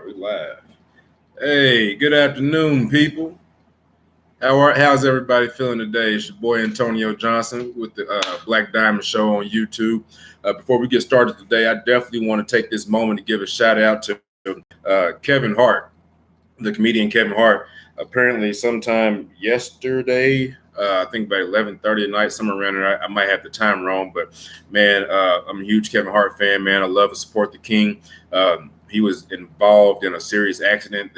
We live. Hey, good afternoon, people. How's everybody feeling today? It's your boy Antonio Johnson with the Black Diamond Show on YouTube. Before we get started today, I definitely want to take this moment to give a shout out to Kevin Hart, the comedian Kevin Hart. Apparently, sometime yesterday, I think about 11:30 at night, somewhere around there. I might have the time wrong, but man, I'm a huge Kevin Hart fan. Man, I love and support the King. He was involved in a serious accident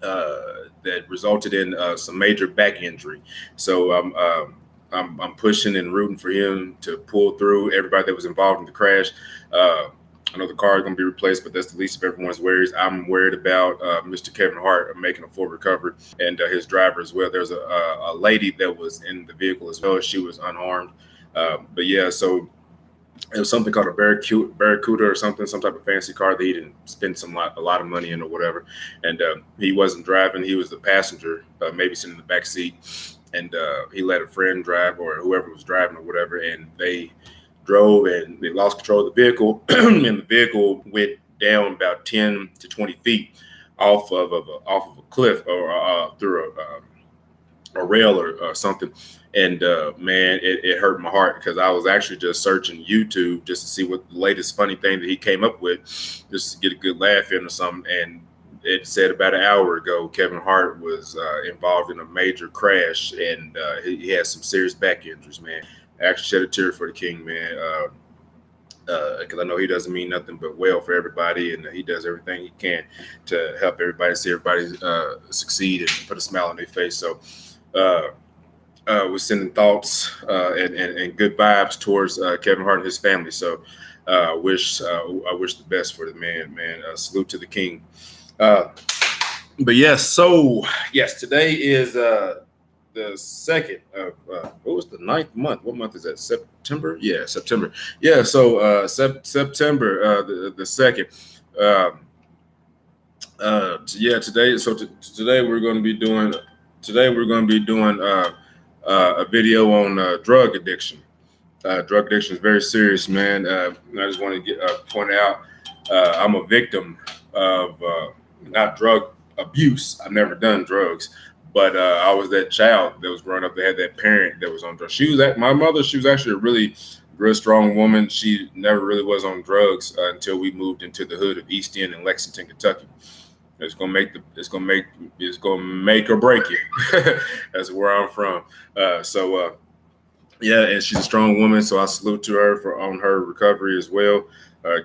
that resulted in some major back injury. So I'm pushing and rooting for him to pull through. Everybody that was involved in the crash. I know the car is going to be replaced, but that's the least of everyone's worries. I'm worried about Mr. Kevin Hart making a full recovery and his driver as well. There's a lady that was in the vehicle as well. She was unharmed. But yeah, so it was something called a Barracuda or something, some type of fancy car that he didn't spend a lot of money in or whatever. And he wasn't driving; he was the passenger, maybe sitting in the back seat. And he let a friend drive or whoever was driving or whatever, and they drove and they lost control of the vehicle, and the vehicle went down about 10 to 20 feet off of a cliff or through a rail or something. And man, it hurt my heart because I was actually just searching YouTube just to see what the latest funny thing that he came up with, just to get a good laugh in or something. And it said about an hour ago, Kevin Hart was involved in a major crash, and he had some serious back injuries, man. I actually shed a tear for the King, man. Because I know he doesn't mean nothing but well for everybody, and he does everything he can to help everybody, see everybody succeed and put a smile on their face. So we're sending thoughts and good vibes towards Kevin Hart and his family. So I wish the best for the man. Salute to the King. But yes, today is the second of what was the ninth month? What month is that? September? Yeah, September. Yeah, so September the second. Yeah, today. So today we're going to be doing. A video on drug addiction. Drug addiction is very serious, man. I just want to point out I'm a victim of not drug abuse. I've never done drugs, but I was that child that was growing up that had that parent that was on drugs. My mother. She was actually a really real strong woman. She never really was on drugs until we moved into the hood of East End in Lexington, Kentucky. It's gonna make or break you. That's where I'm from. Yeah, and she's a strong woman, so I salute to her on her recovery as well,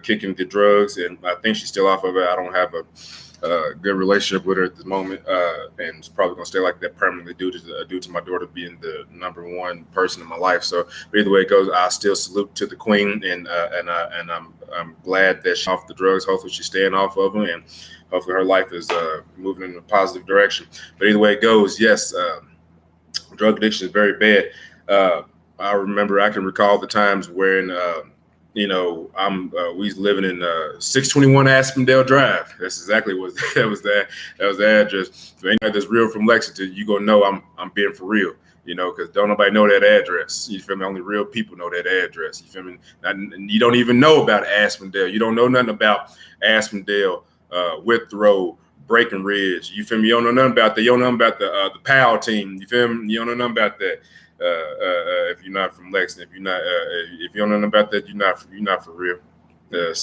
kicking the drugs, and I think she's still off of it. I don't have a good relationship with her at the moment, and it's probably gonna stay like that permanently due to my daughter being the number one person in my life. So, but either way it goes, I still salute to the Queen, and I'm glad that she's off the drugs. Hopefully, she's staying off of them, and hopefully, her life is moving in a positive direction. But either way it goes, yes, drug addiction is very bad. I can recall the times when we was living in 621 Aspendale Drive. That's exactly what that was the address. So anybody that's real from Lexington, you gonna know I'm being for real. Because don't nobody know that address. You feel me? Only real people know that address. You feel me? You don't even know about Aspendale. You don't know nothing about Aspendale, Withrow, Breckenridge. You feel me? You don't know nothing about that. You don't know nothing about the Powell team. You feel me? You don't know nothing about that. If you're not from Lexington, if you don't know nothing about that, you're not for real. You're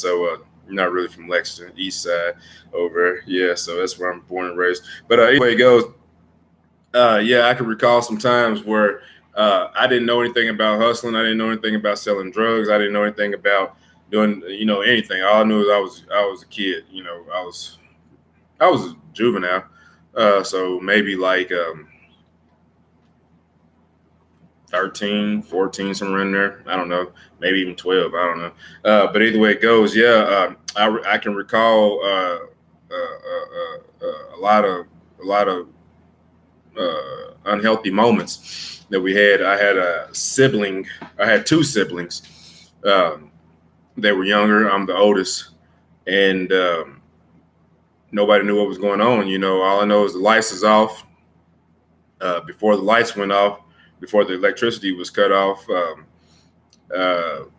not really from Lexington, East Side over. Yeah, so that's where I'm born and raised. But anyway, it goes. Yeah, I can recall some times where I didn't know anything about hustling. I didn't know anything about selling drugs. I didn't know anything about doing anything. All I knew is I was a kid. I was a juvenile. So maybe like 13, 14, somewhere in there. I don't know. Maybe even 12. I don't know. But either way it goes, yeah, I can recall a lot of unhealthy moments that we had. I had two siblings. They were younger. I'm the oldest, and nobody knew what was going on. All I know is the lights is off. Before the lights went off, before the electricity was cut off, about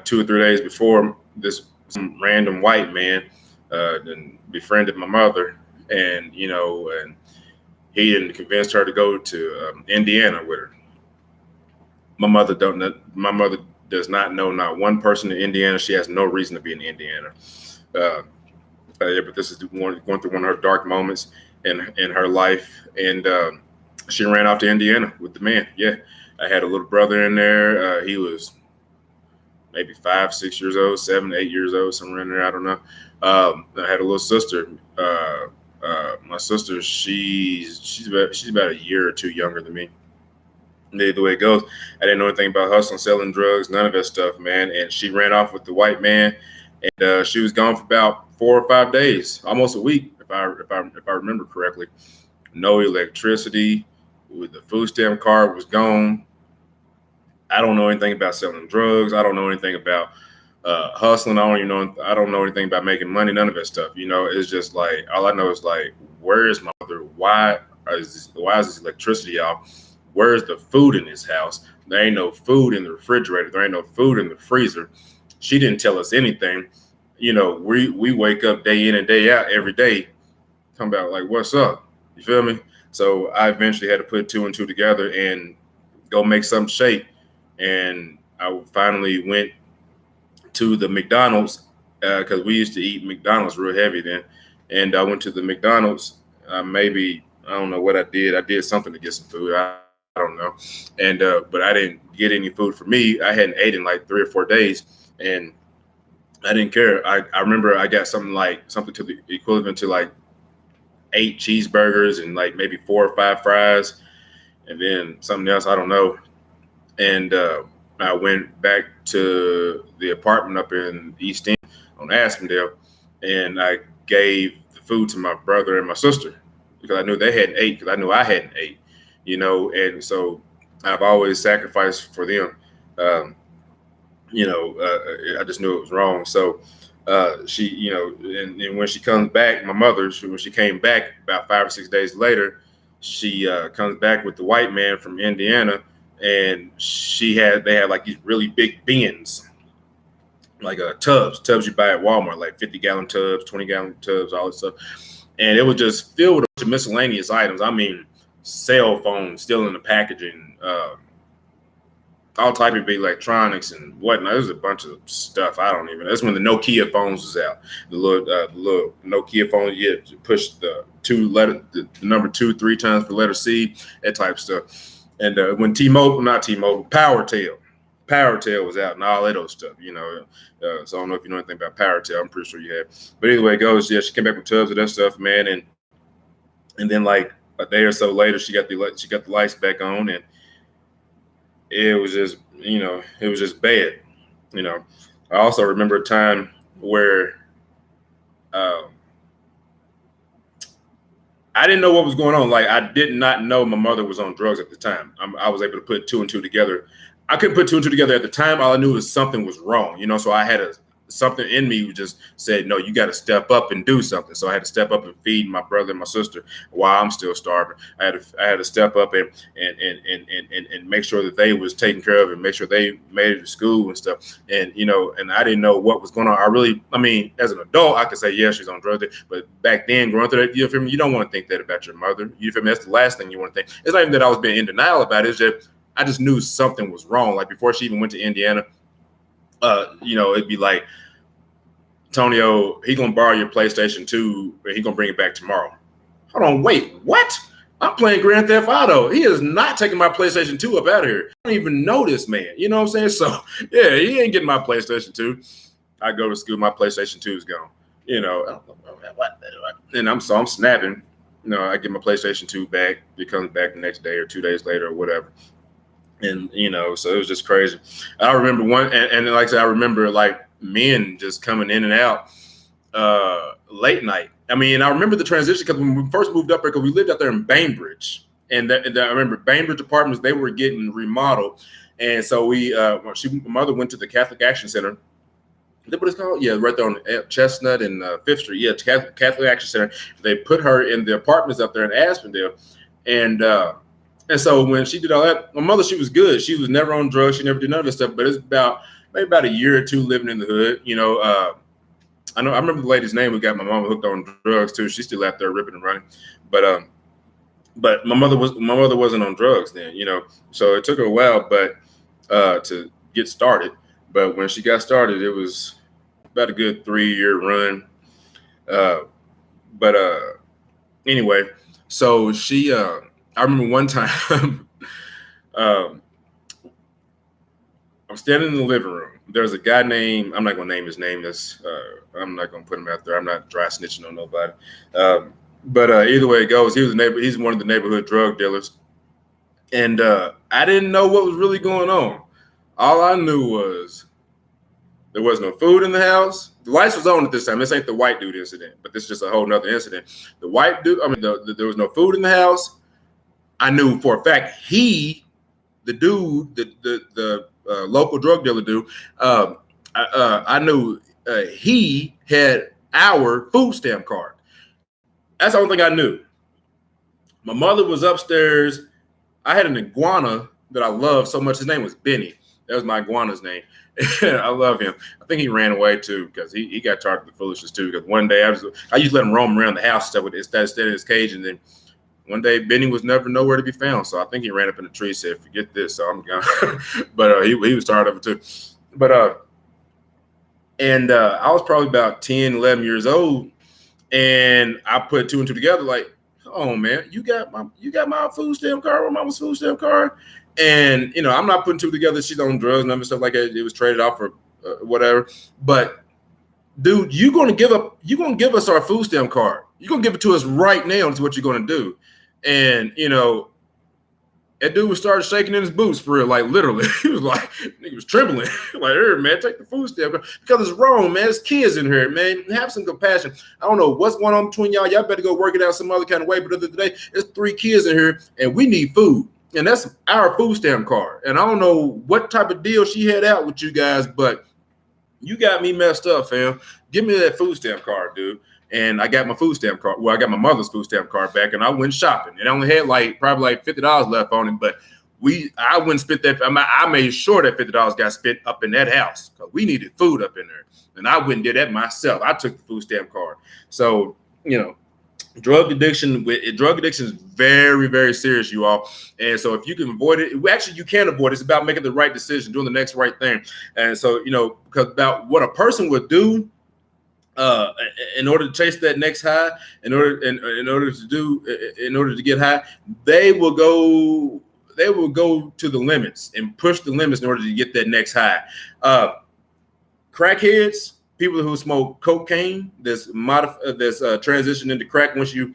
2 or 3 days before, some random white man and befriended my mother, and and he didn't convinced her to go to Indiana with her. My mother does not know not one person in Indiana. She has no reason to be in Indiana. Uh, yeah, but this is going through one of her dark moments in her life, and she ran off to Indiana with the man. Yeah, I had a little brother in there. He was maybe 5, 6 years old, 7, 8 years old, somewhere in there. I don't know. I had a little sister. My sister, she's about a year or two younger than me. The way it goes, I didn't know anything about hustling, selling drugs, none of that stuff, man. And she ran off with the white man, and she was gone for about 4 or 5 days, almost a week, if I remember correctly. No electricity. With the food stamp card was gone. I don't know anything about selling drugs. I don't know anything about hustling. I don't know anything about making money. None of that stuff. It's just like all I know is like, where is my mother? Why is this electricity off? Where's the food in this house? There ain't no food in the refrigerator. There ain't no food in the freezer. She didn't tell us anything. We wake up day in and day out every day, talking about like, what's up? You feel me? So I eventually had to put two and two together and go make some shape. And I finally went to the McDonald's because we used to eat McDonald's real heavy then. And I went to the McDonald's. Maybe I don't know what I did. I did something to get some food. I don't know. And but I didn't get any food for me. I hadn't ate in like 3 or 4 days, and I didn't care. I remember I got something to the equivalent to like 8 cheeseburgers and like maybe 4 or 5 fries, and then something else I don't know. And I went back to the apartment up in East End on Aspendale, and I gave the food to my brother and my sister because I knew they hadn't ate because I knew I hadn't ate. And so I've always sacrificed for them. I just knew it was wrong. So she, and when she comes back, my mother, when she came back about 5 or 6 days later, she comes back with the white man from Indiana, and they had like these really big bins, like tubs you buy at Walmart, like 50-gallon tubs, 20-gallon tubs, all this stuff. And it was just filled with a bunch of miscellaneous items. I mean, cell phones still in the packaging, all type of electronics and whatnot. There's a bunch of stuff. That's when the Nokia phones was out. The little Nokia phone, you had to push the number 2, 3 times for letter C, that type of stuff. And when PowerTel was out and all that old stuff, so I don't know if you know anything about PowerTel. I'm pretty sure you have. But anyway, it goes, yeah, she came back with tubs of that stuff, man. And then like a day or so later, she got the lights back on, and it was just bad. I also remember a time where I didn't know what was going on. Like, I did not know my mother was on drugs at the time. I was able to put 2 and 2 together. I couldn't put 2 and 2 together at the time. All I knew was something was wrong, so I had something in me who just said, no, you got to step up and do something. So I had to step up and feed my brother and my sister while I'm still starving. I had to step up and make sure that they was taken care of and make sure they made it to school and stuff. And, and I didn't know what was going on. As an adult, I could say, yeah, she's on drugs. But back then, growing through that, you feel me? You don't want to think that about your mother. You feel me? That's the last thing you want to think. It's not even that I was being in denial about it. It's just, I just knew something was wrong. Like before she even went to Indiana, it'd be like, Tonio, he gonna borrow your PlayStation 2 and he gonna bring it back tomorrow. Hold on, wait, what? I'm playing Grand Theft Auto. He is not taking my PlayStation 2 up out of here. I don't even know this man. You know what I'm saying? So yeah, he ain't getting my PlayStation 2. I go to school, my PlayStation 2 is gone. And I'm snapping. I get my PlayStation 2 back. It comes back the next day or 2 days later or whatever. And so it was just crazy. I remember and like I said, I remember like men just coming in and out late night. I remember the transition because when we first moved up there, because we lived out there in Bainbridge, and I remember Bainbridge apartments, they were getting remodeled, and so my mother went to the Catholic Action Center. Is that what it's called? Yeah, right there on Chestnut and 5th Street. Yeah, Catholic Action Center. They put her in the apartments up there in Aspendale, and so when she did all that, my mother, she was good. She was never on drugs. She never did none of this stuff. But it's maybe about a year or two living in the hood. I remember the lady's name who got my mama hooked on drugs too. She's still out there ripping and running, but my mother wasn't on drugs then, so it took her a while, but to get started. But when she got started, it was about a good 3-year run. Uh, but anyway, so she, I remember one time, um, I'm standing in the living room. There's a guy named, I'm not gonna name his name. I'm not gonna put him out there. I'm not dry snitching on nobody. But either way it goes, he's one of the neighborhood drug dealers, and I didn't know what was really going on. All I knew was there was no food in the house. The lights was on at this time. This ain't the white dude incident, but this is just a whole nother incident. The white dude, there was no food in the house. I knew for a fact the dude, the local drug dealer dude, I knew he had our food stamp card. That's the only thing I knew. My mother was upstairs. I had an iguana that I loved so much. His name was Benny. That was my iguana's name. I love him. I think he ran away too because he got charged with foolishness too. Because one day I used to let him roam around the house stuff instead of his cage, and then one day Benny was never nowhere to be found. So I think he ran up in the tree, said, "Forget this." So I'm gone. But he was tired of it too. But I was probably about 10, 11 years old, and I put two and two together. Like, oh man, you got my food stamp card, my mama's food stamp card. And I'm not putting two together. She's on drugs and stuff like that. It was traded off for whatever. But dude, you're gonna give us our food stamp card. You're gonna give it to us right now. Is what you're gonna do. And that dude started shaking in his boots for real, like literally. He was trembling, like, "Hey, man, take the food stamp because it's wrong, man. There's kids in here, man. Have some compassion. I don't know what's going on between y'all. Y'all better go work it out some other kind of way. But at the end of the day, there's 3 kids in here, and we need food." And that's our food stamp card. And I don't know what type of deal she had out with you guys, but you got me messed up, fam. Give me that food stamp card, dude. And I got my food stamp card. Well, I got my mother's food stamp card back, and I went shopping. And I only had probably $50 left on it, but I went and spent that. I made sure that $50 got spent up in that house because we needed food up in there. And I went and did that myself. I took the food stamp card. So, drug addiction is very, very serious, you all. And so if you can avoid it, actually you can avoid it. It's about making the right decision, doing the next right thing. And so, because about what a person would do in order to chase that next high, in order to get high, they will go to the limits and push the limits in order to get that next high. Crackheads, people who smoke cocaine, that's transitioned into crack once you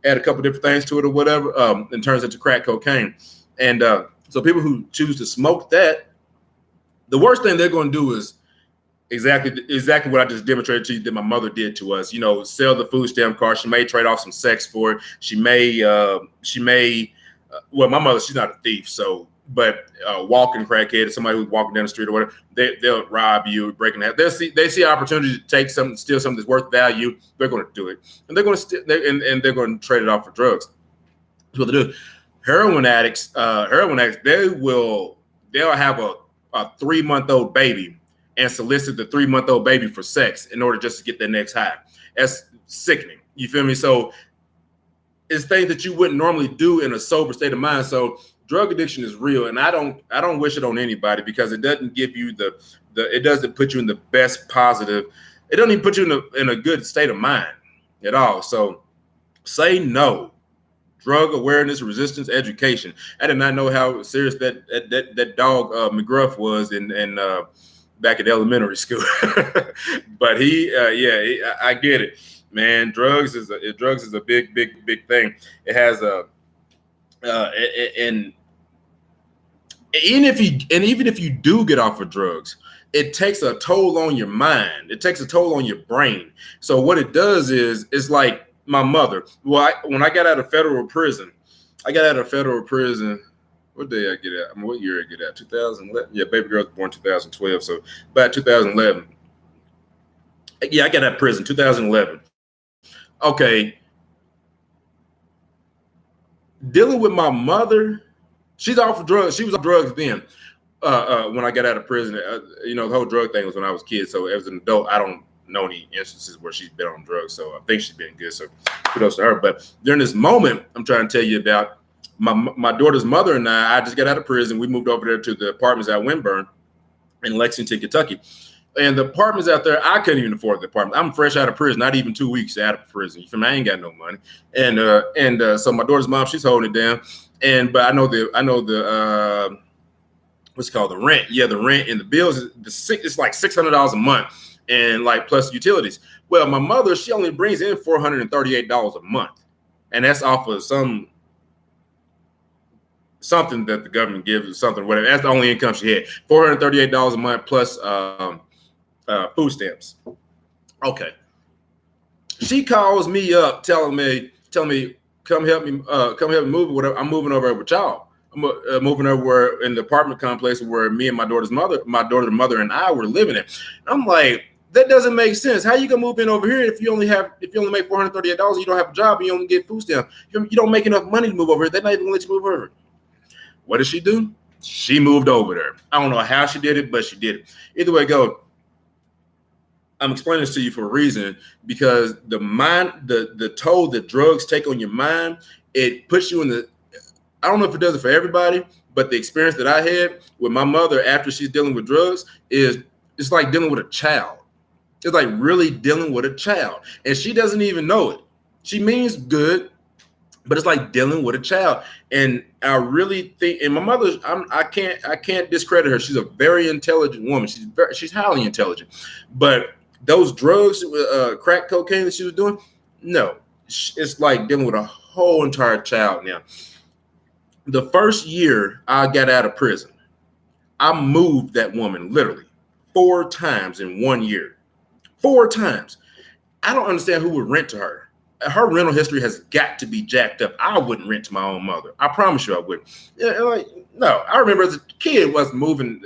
add a couple different things to it or whatever, and turns into crack cocaine. And so people who choose to smoke that, the worst thing they're going to do is exactly what I just demonstrated to you that my mother did to us. Sell the food stamp card. She may trade off some sex for it. She may, well, my mother, she's not a thief, so. But walking crackhead, somebody who's walking down the street or whatever, they'll rob you, breaking that. They see opportunity to take something, steal something that's worth value. They're going to do it, and they're going to they're going to trade it off for drugs. That's what they do. Heroin addicts, they'll have a 3-month-old baby and solicit the 3-month-old baby for sex in order just to get their next high. That's sickening. You feel me? So it's things that you wouldn't normally do in a sober state of mind. So drug addiction is real, and I don't wish it on anybody because it doesn't give you it doesn't put you in the best positive. It doesn't even put you in a good state of mind at all. So say no. Drug awareness, resistance, education. I did not know how serious that dog McGruff was in back at elementary school, but I get it, man. Drugs is a big thing. It has and even if you do get off of drugs, it takes a toll on your mind. It takes a toll on your brain. So what it does is, it's like my mother. Well, when I got out of federal prison, what day I get out? What year I get out? 2011. Yeah, baby girl was born 2012. So about 2011. Yeah, I got out of prison 2011. Okay. Dealing with my mother, she's off of drugs. She was on drugs then. When I got out of prison, the whole drug thing was when I was a kid. So as an adult, I don't know any instances where she's been on drugs. So I think she's been good. So kudos to her. But during this moment, I'm trying to tell you about my daughter's mother and I just got out of prison. We moved over there to the apartments at Winburn in Lexington, Kentucky. And the apartments out there, I couldn't even afford the apartment. I'm fresh out of prison, not even 2 weeks out of prison. You feel me? I ain't got no money. And so my daughter's mom, she's holding it down. But I know the what's it called, the rent. Yeah, the rent and the bills. It's like $600 a month, and like plus utilities. Well, my mother, she only brings in $438 a month, and that's off of something that the government gives or something, whatever. That's the only income she had. $438 a month plus food stamps. Okay. She calls me up telling me, come help me move. Whatever. I'm moving over with y'all. I'm moving over in the apartment complex where me and my daughter's mother and I were living in. I'm like, that doesn't make sense. How you gonna move in over here if you only make $438, you don't have a job, and you only get food stamps. You don't make enough money to move over here. They're not even gonna let you move over. What did she do? She moved over there. I don't know how she did it, but she did it. Either way it goes, I'm explaining this to you for a reason, because the toll that drugs take on your mind, it puts you in the, I don't know if it does it for everybody, but the experience that I had with my mother after she's dealing with drugs is it's like dealing with a child. It's like really dealing with a child. And she doesn't even know it. She means good, but it's like dealing with a child. And I really think, and my mother, I can't discredit her. She's a very intelligent woman. She's highly intelligent. But those drugs, crack cocaine that she was doing, no, it's like dealing with a whole entire child now. The first year I got out of prison, I moved that woman literally 4 times in 1 year. 4 times. I don't understand who would rent to her. Her rental history has got to be jacked up. I wouldn't rent to my own mother. I promise you I wouldn't. No, I remember as a kid was moving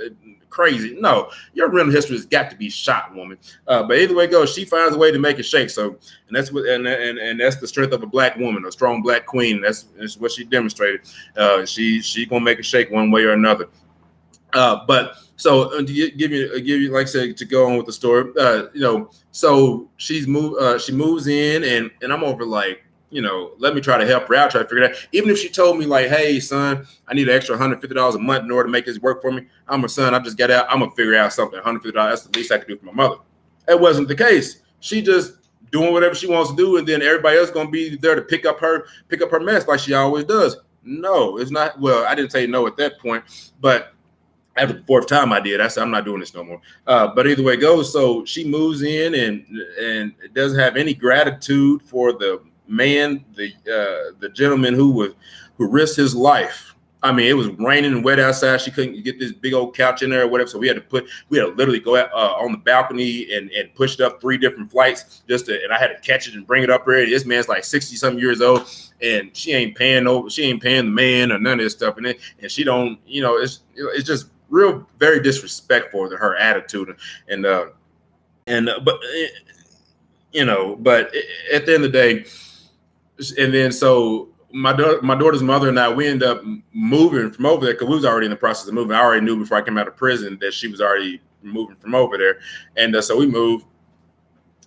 crazy. No, your rental history has got to be shot, woman. But either way it goes, she finds a way to make it shake. So, and that's what, and that's the strength of a black woman, a strong black queen. That's what she demonstrated. She gonna make it shake one way or another. But so to give you, like I said, to go on with the story, so she moves in, and I'm over like, let me try to help her out, try to figure it out. Even if she told me like, hey, son, I need an extra $150 a month in order to make this work for me. I'm her son. I just got out. I'm gonna figure out something. $150. That's the least I could do for my mother. It wasn't the case. She just doing whatever she wants to do, and then everybody else gonna be there to pick up her mess like she always does. No, it's not. Well, I didn't say no at that point, but after the 4th time I did, I said, I'm not doing this no more. But either way it goes, so she moves in and doesn't have any gratitude for the man, the gentleman who risked his life. I mean, it was raining and wet outside. She couldn't get this big old couch in there or whatever. So we had to literally go out on the balcony and push it up 3 different flights and I had to catch it and bring it up here. This man's like 60-something years old, and she ain't paying the man or none of this stuff. And she don't, it's just real, very disrespectful to her attitude. But at the end of the day, and then so my daughter's mother and I, we end up moving from over there because we was already in the process of moving. I already knew before I came out of prison that she was already moving from over there, and so we moved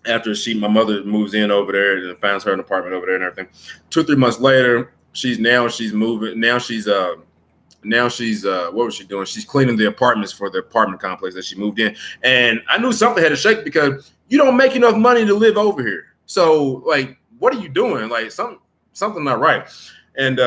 after my mother moves in over there and finds her an apartment over there and everything. 2-3 months later, she's moving. Now she's what was she doing? She's cleaning the apartments for the apartment complex that she moved in. And I knew something had to shake because you don't make enough money to live over here. So like, what are you doing? Like something not right. And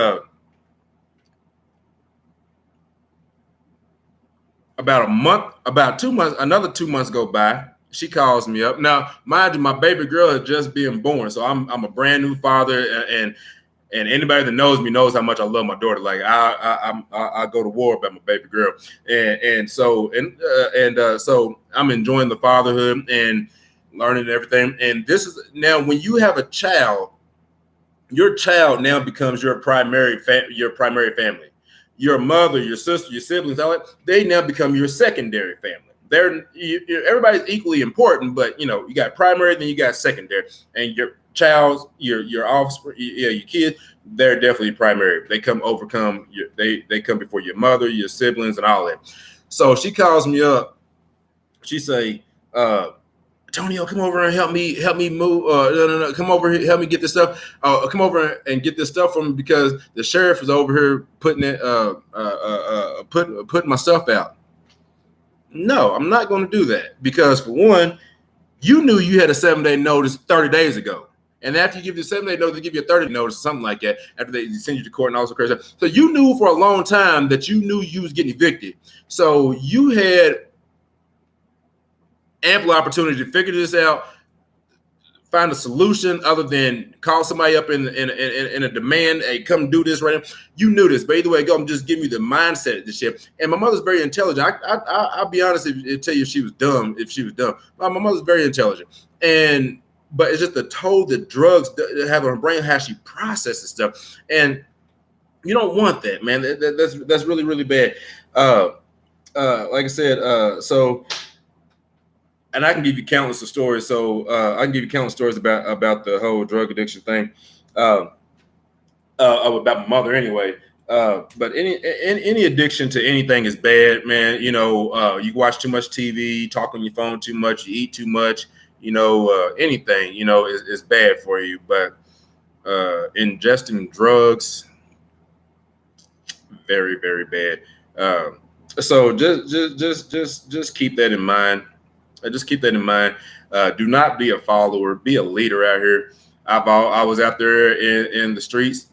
about 2 months, another 2 months go by. She calls me up. Now, mind you, my baby girl had just been born. So I'm a brand new father, and anybody that knows me knows how much I love my daughter. Like I go to war about my baby girl, so I'm enjoying the fatherhood and learning everything. And this is now when you have a child, your child now becomes your primary family. Your mother, your sister, your siblings, all that, they now become your secondary family. Everybody's equally important, but you got primary, then you got secondary, and your child, your offspring, your kids, they're definitely primary. They come they come before your mother, your siblings, and all that. So she calls me up. She say, tell Tonio, come over and help me move. No, come over here, help me get this stuff. Come over and get this stuff from me because the sheriff is over here putting my stuff out. No, I'm not going to do that because for one, you knew you had a 7-day notice 30 days ago. And after you give you a 7-day notice, they give you a 30 notice or something like that after they send you to court and all this crazy stuff. So you knew for a long time that you knew you was getting evicted. So you had ample opportunity to figure this out, find a solution other than call somebody up in a demand, hey, come do this right now. You knew this, but either way go, I'm just giving you the mindset of this shit. And my mother's very intelligent. I'll be honest and tell you if she was dumb. My mother's very intelligent, but it's just the toll that drugs have on her brain, how she processes stuff, and you don't want that, man. That's really, really bad. Like I said, so. And I can give you countless of stories. So I can give you countless stories about the whole drug addiction thing, about my mother anyway. But any addiction to anything is bad, man. You know, you watch too much TV, talk on your phone too much, you eat too much. You know, anything, you know, is bad for you. But ingesting drugs, very, very bad. So just keep that in mind. Just keep that in mind. Do not be a follower. Be a leader out here. I was out there in the streets,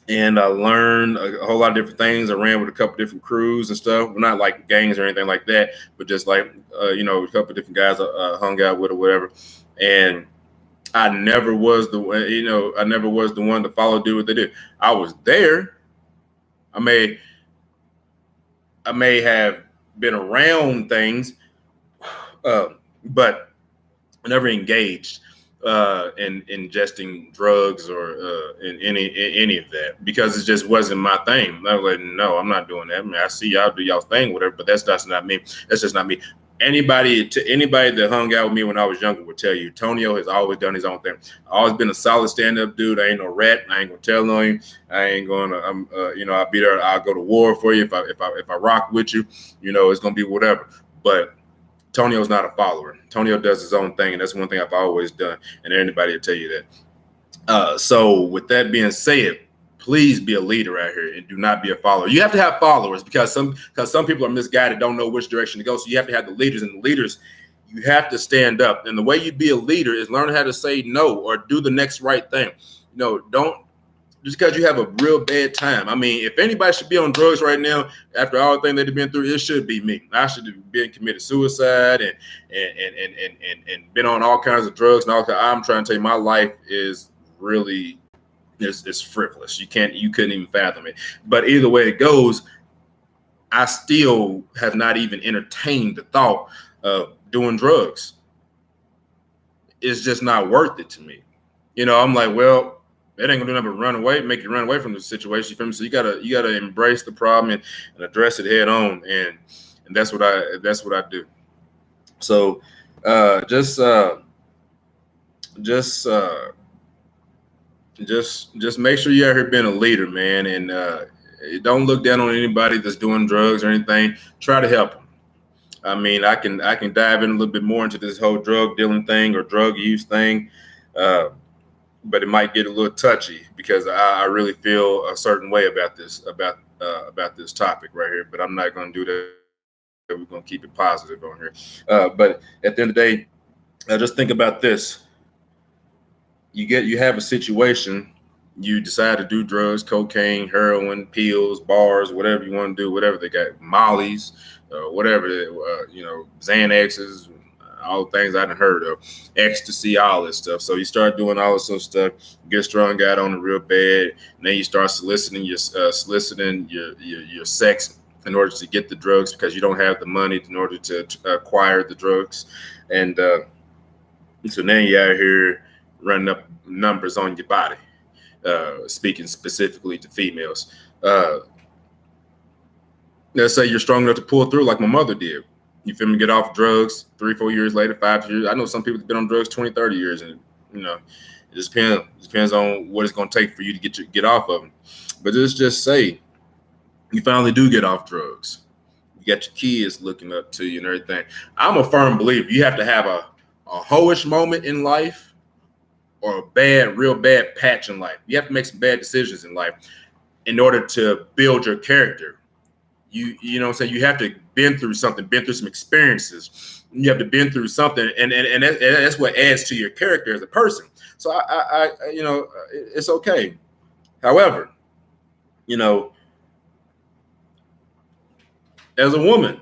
and I learned a whole lot of different things. I ran with a couple different crews and stuff. Not like gangs or anything like that, but just like you know, a couple different guys I hung out with or whatever. And I never was the one. You know, I never was the one to follow, do what they did. I was there. I may have been around things. But I never engaged in ingesting drugs or in any of that because it just wasn't my thing. I was like, no, I'm not doing that. I mean, I see y'all do y'all's thing, whatever, but that's not me. That's just not me. Anybody that hung out with me when I was younger would tell you, Tonio has always done his own thing. I've always been a solid stand-up dude. I ain't no rat. I ain't gonna tell on you. I ain't gonna. You know, I'll be there. I'll go to war for you if I rock with you. You know, it's gonna be whatever. But Tonio's not a follower. Tonio does his own thing, and that's one thing I've always done. And anybody will tell you that. So with that being said, please be a leader out here and do not be a follower. You have to have followers because some people are misguided, don't know which direction to go. So you have to have the leaders, and the leaders, you have to stand up. And the way you be a leader is learn how to say no or do the next right thing. You know, don't just because you have a real bad time. I mean, if anybody should be on drugs right now, after all the things they've been through, it should be me. I should have been committed suicide and been on all kinds of drugs and all. I'm trying to tell you, my life is really is frivolous. You couldn't even fathom it. But either way it goes, I still have not even entertained the thought of doing drugs. It's just not worth it to me. You know, I'm like, well, that ain't gonna do nothing but make you run away from the situation. You feel me? So you gotta embrace the problem and address it head on, and that's what I do. So just make sure you're out here being a leader, man, and don't look down on anybody that's doing drugs or anything. Try to help them. I mean, I can dive in a little bit more into this whole drug dealing thing or drug use thing. But it might get a little touchy because I really feel a certain way about this topic right here. But I'm not going to do that. We're going to keep it positive on here. But at the end of the day, just think about this. You have a situation. You decide to do drugs, cocaine, heroin, pills, bars, whatever you want to do, whatever they got, Molly's, whatever, Xanaxes, all the things I hadn't heard of, ecstasy, all this stuff. So you start doing all this sort of stuff, get strung out on it real bad, and then you start soliciting your sex in order to get the drugs because you don't have the money in order to acquire the drugs, and so now you're out here running up numbers on your body. Speaking specifically to females, let's say you're strong enough to pull through like my mother did. You feel me? Get off drugs 3-4 years later, 5 years. I know some people have been on drugs 20, 30 years, and you know, it just depends on what it's going to take for you to get off of them. But just say you finally do get off drugs. You got your kids looking up to you and everything. I'm a firm believer you have to have a a hoish moment in life or a bad, real bad patch in life. You have to make some bad decisions in life in order to build your character. You know what I'm saying? You have to been through something, been through some experiences. You have to been through something, and that's what adds to your character as a person. So I you know, it's okay. However, you know, as a woman,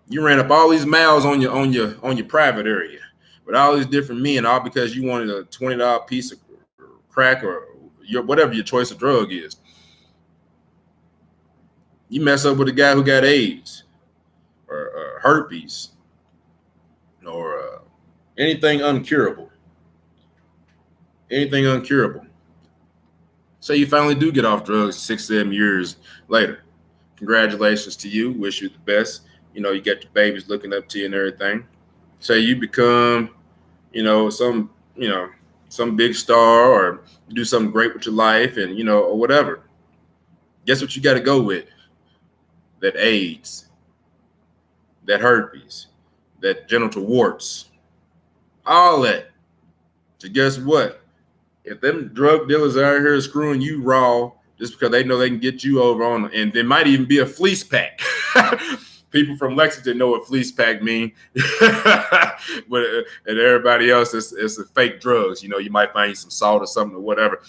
you ran up all these miles on your private area with all these different men, all because you wanted a $20 piece of crack or whatever your choice of drug is. You mess up with a guy who got AIDS or herpes or anything uncurable. Anything uncurable. Say you finally do get off drugs 6-7 years later. Congratulations to you. Wish you the best. You know, you got your babies looking up to you and everything. Say you become, some big star, or you do something great with your life, and or whatever. Guess what you got to go with? That AIDS, that herpes, that genital warts, all that. So guess what? If them drug dealers out here screwing you raw just because they know they can get you over on, and there might even be a fleece pack. People from Lexington know what fleece pack mean, but and everybody else is fake drugs. You might find some salt or something or whatever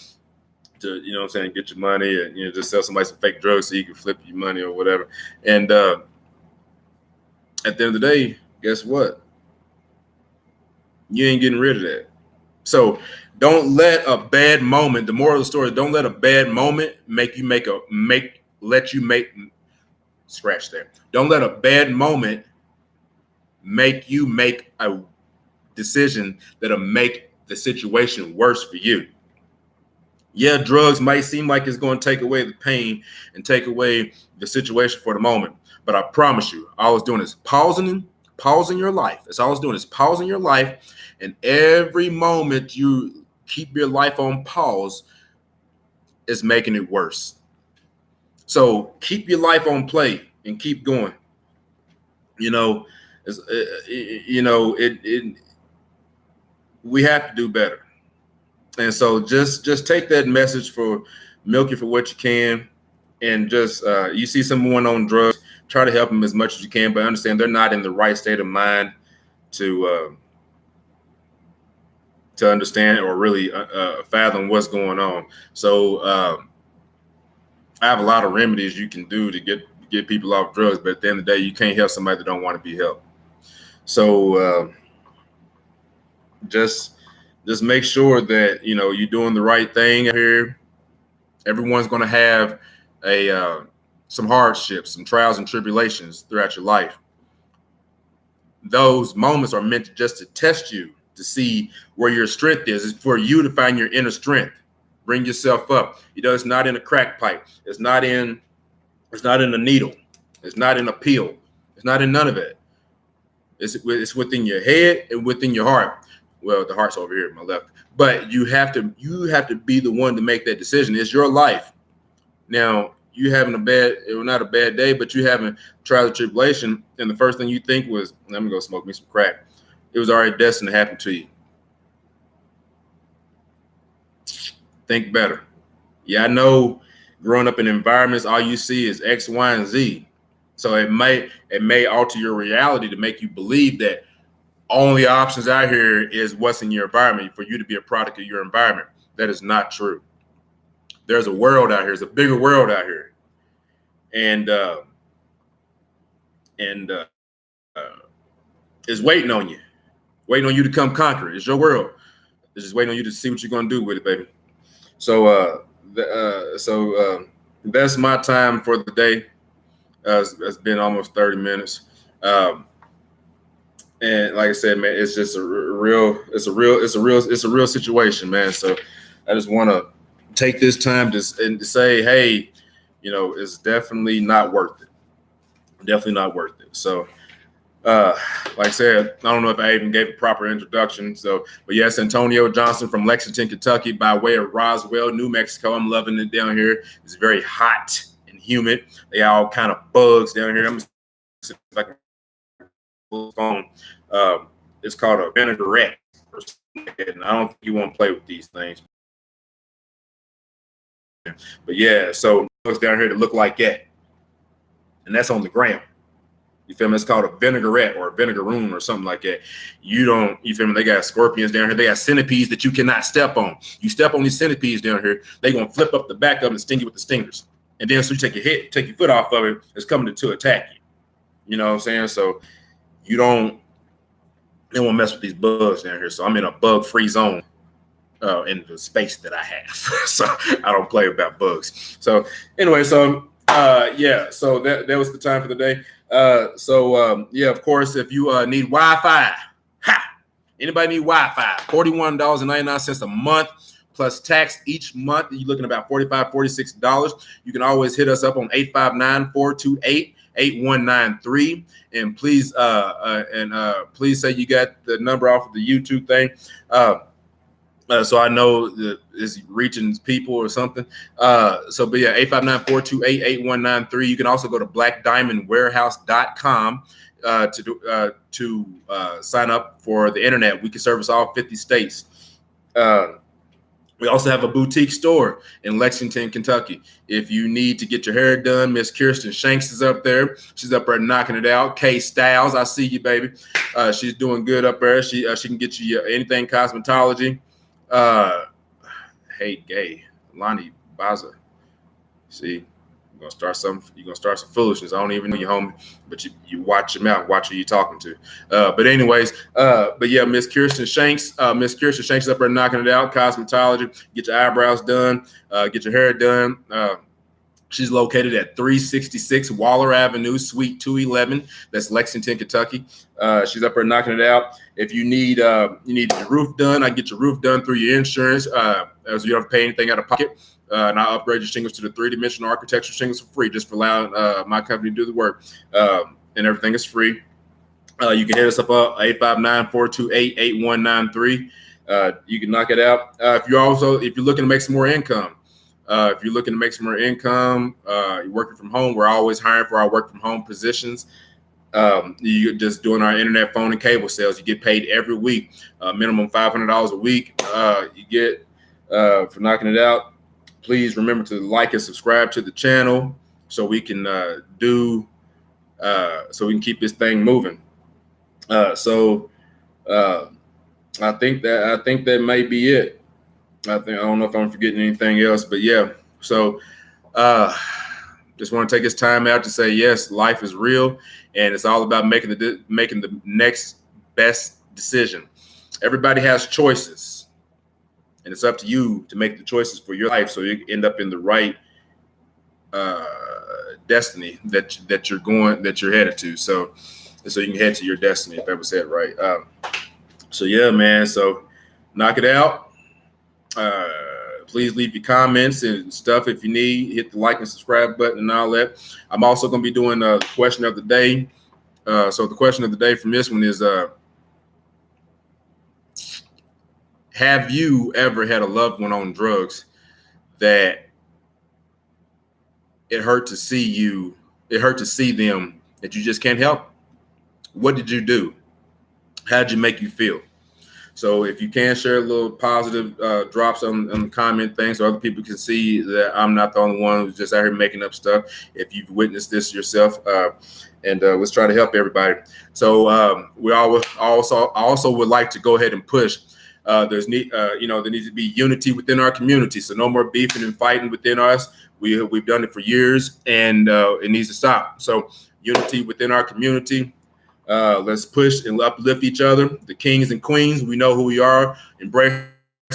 to, get your money, and just sell somebody some fake drugs so you can flip your money or whatever. And at the end of the day, guess what? You ain't getting rid of that. So don't let a bad moment, the moral of the story, don't let a bad moment scratch there. Don't let a bad moment make you make a decision that'll make the situation worse for you. Yeah, drugs might seem like it's going to take away the pain and take away the situation for the moment. But I promise you, all it's doing is pausing your life. That's all it's doing is pausing your life. And every moment you keep your life on pause is making it worse. So keep your life on play and keep going. We have to do better. And so just take that message for milk it for what you can, and just you see someone on drugs, try to help them as much as you can, but understand they're not in the right state of mind to understand or really fathom what's going on. So I have a lot of remedies you can do to get people off drugs, but at the end of the day, you can't help somebody that don't want to be helped. So just make sure that you're doing the right thing here. Everyone's going to have some hardships, some trials and tribulations throughout your life. Those moments are meant just to test you, to see where your strength is. It's for you to find your inner strength. Bring yourself up. It's not in a crack pipe. It's not in a needle. It's not in a pill. It's not in none of it. It's within your head and within your heart. Well, the heart's over here on my left. But you have to be the one to make that decision. It's your life. Now, you having not a bad day, but you having trial and tribulation, and the first thing you think was, let me go smoke me some crack. It was already destined to happen to you. Think better. Yeah, I know growing up in environments, all you see is X, Y, and Z. So it may alter your reality to make you believe that only options out here is what's in your environment, for you to be a product of your environment. That is not true. There's a world out here. There's a bigger world out here. And it's waiting on you to come conquer it. It's your world. It's just waiting on you to see what you're going to do with it, baby. So that's my time for the day. It's been almost 30 minutes. And like I said, man, it's just a real situation, man. So I just want to take this time to say, hey, it's definitely not worth it. Definitely not worth it. So, like I said, I don't know if I even gave a proper introduction. So, but yes, Antonio Johnson from Lexington, Kentucky, by way of Roswell, New Mexico. I'm loving it down here. It's very hot and humid. They all kind of bugs down here. I'm like phone. It's called a vinaigrette. And I don't think you want to play with these things. But yeah, so bugs down here that look like that, and that's on the ground. You feel me? It's called a vinaigrette or a vinegaroon or something like that. You feel me? They got scorpions down here. They got centipedes that you cannot step on. You step on these centipedes down here, they gonna flip up the back of them and sting you with the stingers. And then so you take your foot off of it, it's coming to attack you. You know what I'm saying? So they won't mess with these bugs down here. So I'm in a bug-free zone in the space that I have. So I don't play about bugs. So anyway, so yeah, so that was the time for the day. Yeah, of course, if you need Wi-Fi, anybody need Wi-Fi, $41.99 a month plus tax each month. You're looking at about $45, $46. You can always hit us up on 859-428-8193. And please, please say you got the number off of the YouTube thing. So I know that it's reaching people or something. But yeah, 859-428-8193. You can also go to blackdiamondwarehouse.com to sign up for the internet. We can service all 50 states. We also have a boutique store in Lexington, Kentucky. If you need to get your hair done, Miss Kirsten Shanks is up there. She's up there knocking it out. Kay Styles, I see you, baby. She's doing good up there. She can get you anything cosmetology. Hey, gay, Lonnie Baza. See, you're gonna start some foolishness. I don't even know you, homie, but you watch your mouth, watch who you talking to. But anyways, but yeah, Miss Kirsten Shanks is up there knocking it out. Cosmetology, get your eyebrows done, get your hair done. She's located at 366 Waller Avenue, Suite 211. That's Lexington, Kentucky. She's up there knocking it out. If you need your roof done, I can get your roof done through your insurance, as you don't have to pay anything out of pocket. And I upgrade your shingles to the 3-dimensional architectural shingles for free, just for allowing my company to do the work. And everything is free. You can hit us up 859-428-8193. You can knock it out. If you're looking to make some more income. You're working from home, we're always hiring for our work from home positions. You're just doing our internet, phone, and cable sales. You get paid every week, minimum $500 a week. You get for knocking it out. Please remember to like and subscribe to the channel so we can keep this thing moving. I think that may be it. I don't know if I'm forgetting anything else, but yeah. So just want to take this time out to say, yes, life is real, and it's all about making the next best decision. Everybody has choices, and it's up to you to make the choices for your life so you end up in the right destiny that you're headed to. So you can head to your destiny, if that was said right. So yeah, man. So knock it out. Please leave your comments and stuff if you need. Hit the like and subscribe button and all that. I'm also going to be doing a question of the day. So the question of the day from this one is, have you ever had a loved one on drugs that it hurt to see them, that you just can't help? What did you do? How did you make you feel? So if you can share a little positive drops on the comment thing so other people can see that I'm not the only one who's just out here making up stuff. If you've witnessed this yourself, and let's try to help everybody. So I also would like to go ahead and push. There needs to be unity within our community. So no more beefing and fighting within us. We've done it for years, and it needs to stop. So unity within our community. Let's push and uplift each other. The kings and queens, we know who we are. Embrace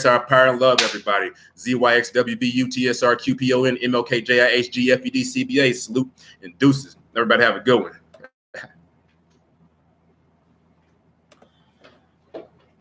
our power and love, everybody. ZYXWBUTSRQPON MLKJIHGFEDCBA. Salute and deuces. Everybody have a good one.